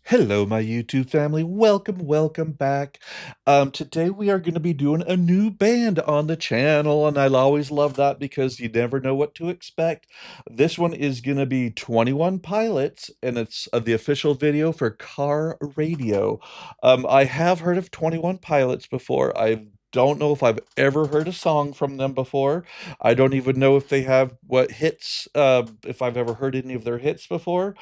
Hello, my YouTube family. Welcome back. Today we are going to be doing a new band on the channel, and I always love that because you never know what to expect. This one is going to be 21 Pilots, and it's the official video for Car Radio. I have heard of 21 Pilots before. I don't know if I've ever heard a song from them before. I don't even know if they have what hits, if I've ever heard any of their hits before.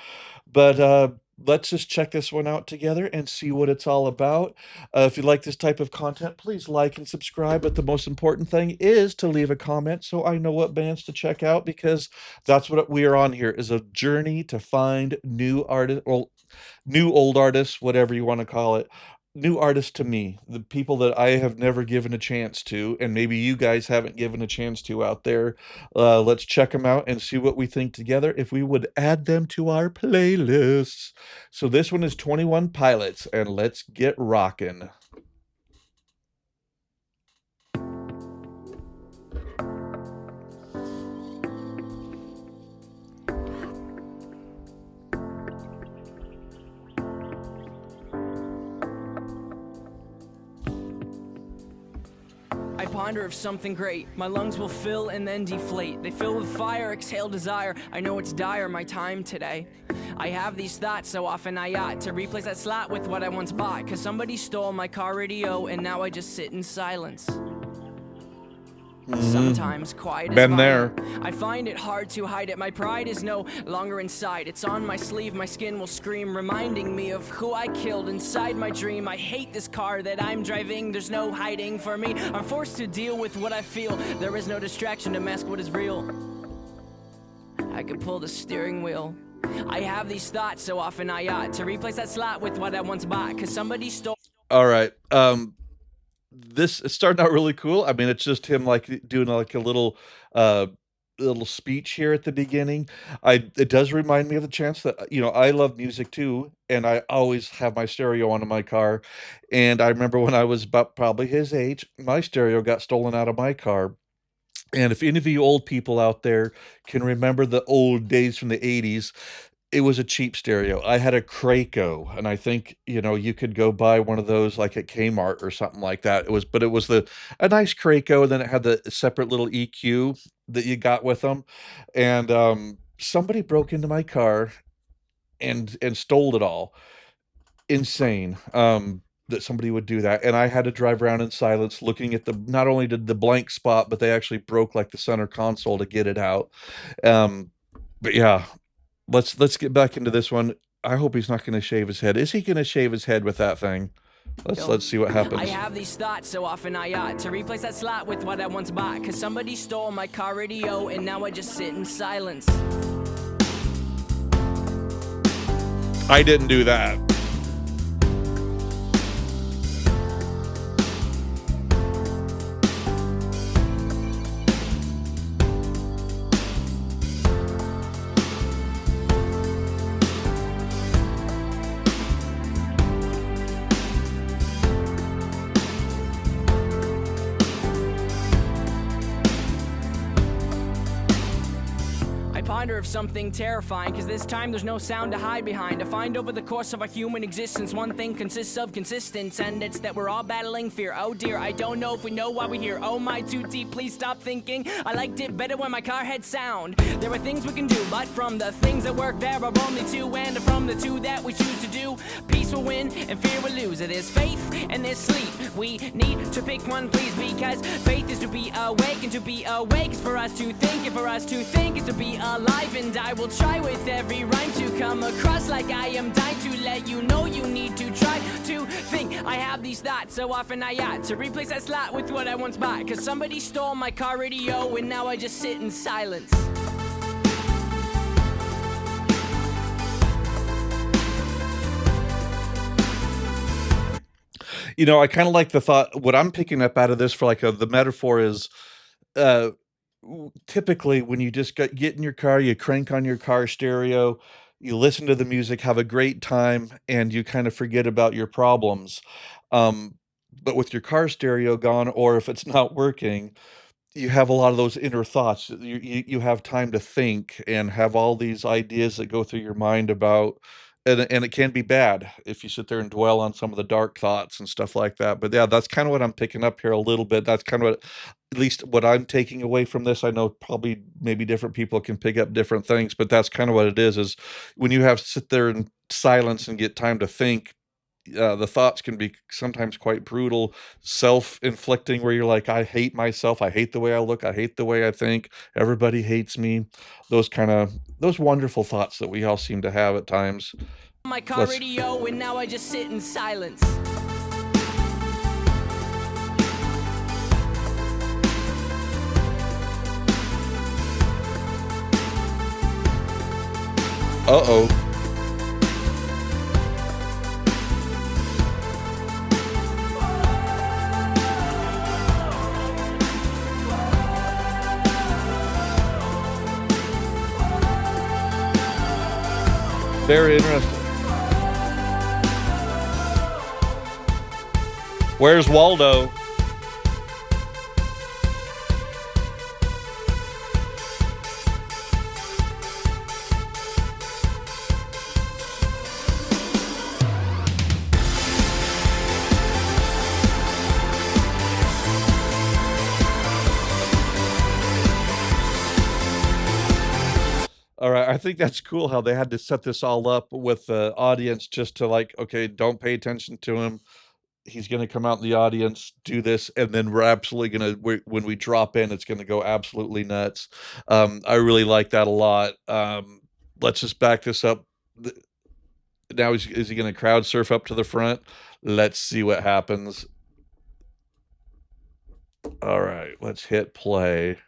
But let's just check this one out together and see what it's all about. If you like this type of content, please like and subscribe. But the most important thing is to leave a comment so I know what bands to check out because that's what we are on here is a journey to find new artists, well, new old artists, whatever you want to call it. New artists to me, the people that I have never given a chance to, and maybe you guys haven't given a chance to out there. Let's check them out and see what we think together if we would add them to our playlists. So this one is 21 Pilots, and let's get rocking. I ponder of something great. My lungs will fill and then deflate. They fill with fire, exhale desire. I know it's dire, my time today. I have these thoughts so often I ought to replace that slot with what I once bought. Cause somebody stole my car radio and now I just sit in silence. Sometimes quiet is Been there. violent. I find it hard to hide it. My pride is no longer inside. It's on my sleeve, my skin will scream, reminding me of who I killed inside my dream. I hate this car that I'm driving. There's no hiding for me. I'm forced to deal with what I feel. There is no distraction to mask what is real. I could pull the steering wheel. I have these thoughts so often I ought to replace that slot with what I once bought. Cause somebody stole. All right. This it started out really cool. I mean, it's just him like doing like a little speech here at the beginning. It does remind me of the chance that I love music too, and I always have my stereo on in my car. And I remember when I was about probably his age, my stereo got stolen out of my car. And if any of you old people out there can remember the old days from the 80s, it was a cheap stereo. I had a Kraco, and I think, you could go buy one of those, like, at Kmart or something like that. It was a nice Kraco, and then it had the separate little EQ that you got with them, and, somebody broke into my car and stole it all. Insane, that somebody would do that, and I had to drive around in silence looking at the not only did the blank spot, but they actually broke, like, the center console to get it out. Um, but yeah, let's get back into this one. I hope he's not gonna shave his head. Is he gonna shave his head with that thing? Let's see what I happens. have these thoughts so often I ought to replace that slot with what I once bought. Cause somebody stole my car radio and now I just sit in silence. I didn't do that. I ponder of something terrifying, cause this time there's no sound to hide behind. I find over the course of our human existence, one thing consists of consistence, and it's that we're all battling fear. Oh dear, I don't know if we know why we're here. Oh my, too deep, please stop thinking. I liked it better when my car had sound. There are things we can do, but from the things that work there are only two, and from the two that we choose to do, peace will win and fear will lose. It is faith and there's sleep. We need to pick one, please, because faith is to be awake, and to be awake is for us to think, and for us to think is to be alive. And I will try with every rhyme to come across like I am dying to let you know you need to try to think. I have these thoughts so often I ought to replace that slot with what I once bought. Cause somebody stole my car radio and now I just sit in silence. I kinda like the thought what I'm picking up out of this for, like, the metaphor is, uh, typically, when you just get in your car, you crank on your car stereo, you listen to the music, have a great time, and you kind of forget about your problems. Um, but with your car stereo gone, or if it's not working, you have a lot of those inner thoughts. You have time to think and have all these ideas that go through your mind about, and it can be bad if you sit there and dwell on some of the dark thoughts and stuff like that. But yeah, that's kind of what I'm picking up here a little bit. That's kind of what, at least what I'm taking away from this. I know probably maybe different people can pick up different things, but that's kind of what it is when you have to sit there in silence and get time to think. The thoughts can be sometimes quite brutal, self-inflicting, where you're like, I hate myself, I hate the way I look, I hate the way I think, everybody hates me. Those wonderful thoughts that we all seem to have at times. My car Let's radio, and now I just sit in silence. Uh-oh. Very interesting. Where's Waldo? Alright, I think that's cool how they had to set this all up with the audience just to, like, "Okay, don't pay attention to him. He's gonna come out in the audience, do this, and then we're absolutely gonna when we drop in, it's gonna go absolutely nuts." I really like that a lot. Let's just back this up. The Now is he gonna crowd surf up to the front? Let's see what happens. Alright, let's hit play.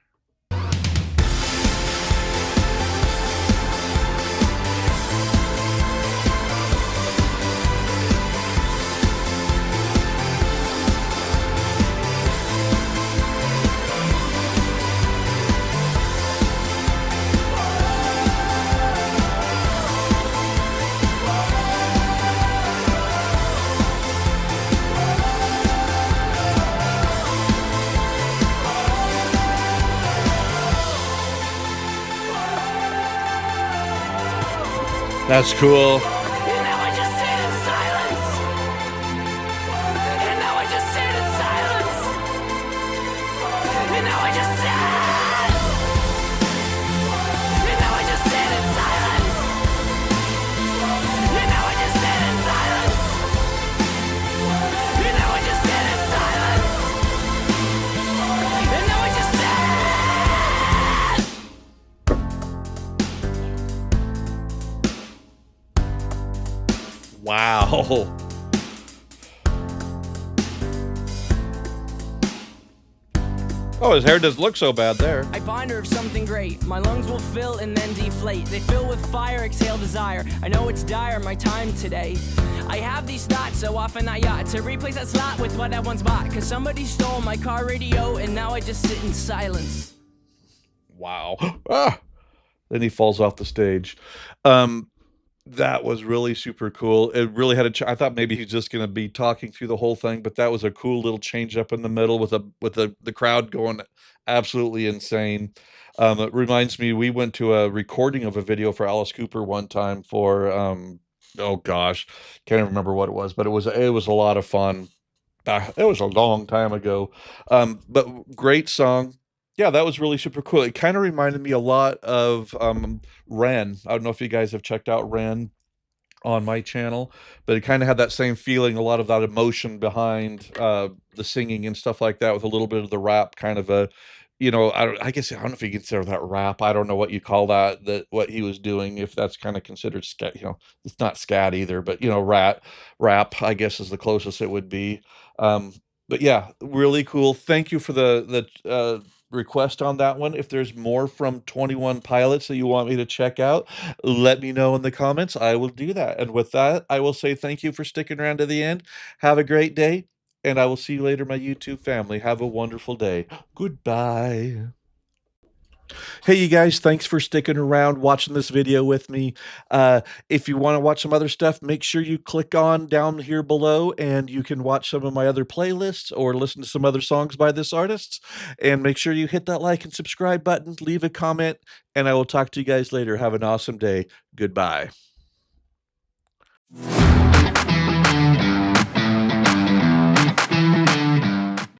That's cool. And now I just sit in silence. And now I just sit in silence. And now I just sit. And now I just sit in silence. And now I just sit in silence. And now I just sit in silence. And now I just sit. Wow. Oh, his hair doesn't look so bad there. I ponder of something great. My lungs will fill and then deflate. They fill with fire, exhale desire. I know it's dire, my time today. I have these thoughts so often I ought to replace that slot with what I once bought. Cause somebody stole my car radio and now I just sit in silence. Wow. Ah! Then he falls off the stage. That was really super cool. It really had I thought maybe he's just gonna be talking through the whole thing, but that was a cool little change up in the middle with the crowd going absolutely insane. It reminds me, we went to a recording of a video for Alice Cooper one time for, oh gosh, can't even remember what it was, but it was a lot of fun. It was a long time ago. But great song. Yeah, that was really super cool. It kinda reminded me a lot of, Ren. I don't know if you guys have checked out Ren on my channel, but it kinda had that same feeling, a lot of that emotion behind, the singing and stuff like that with a little bit of the rap kind of a I don't know if you consider that rap. I don't know what you call that what he was doing, if that's kinda considered it's not scat either, but, rap, I guess, is the closest it would be. Um, but yeah, really cool. Thank you for the request on that one. If there's more from 21 Pilots that you want me to check out, let me know in the comments. I will do that. And with that, I will say thank you for sticking around to the end. Have a great day, and I will see you later, my YouTube family. Have a wonderful day. Goodbye. Hey, you guys, thanks for sticking around watching this video with me. If you want to watch some other stuff, make sure you click on down here below and you can watch some of my other playlists or listen to some other songs by this artist. And make sure you hit that like and subscribe button, leave a comment, and I will talk to you guys later. Have an awesome day. Goodbye. Bye.